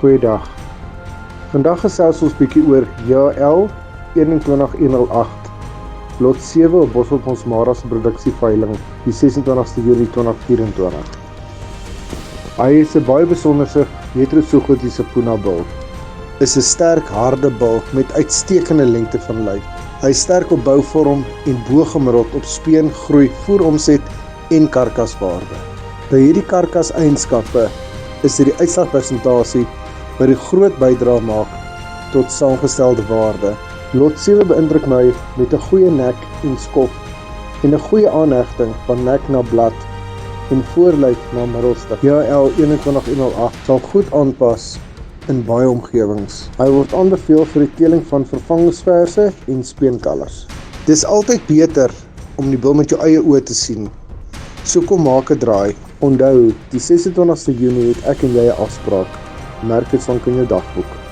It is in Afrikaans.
Goeiedag. Vandag gesels ons bietjie oor JL 21108 lot 7 op Bosselfonds Mara se produksieveiling die 26ste Julie 2024. Hy is 'n baie besonderse metrosoogotiese Puna bil. Is 'n sterk harde bil met uitstekende lengte van lyf. Hy is sterk op bouvorm en bo-gemiddeld op speen, groei, voeromset en karkaswaarde. By hierdie karkas-eienskappe is dit die uitslagpersentasie wat die groot bydrae maak tot saamgestelde waarde. Lot 7 beïndruk my met 'n goeie nek en skop en 'n goeie aanhegting van nek na blad en voorlyf na middelstuk. JL 21108 sal goed aanpas in baie omgewings. Hy word aanbeveel vir die teeling van vervangingsverse en speenkalvers. Dis altyd beter om die bil met jou eie oë te sien. So kom maak 'n draai. Onthou, die 26ste Junie het ek en jy 'n afspraak. Merk dit van in jou dagboek.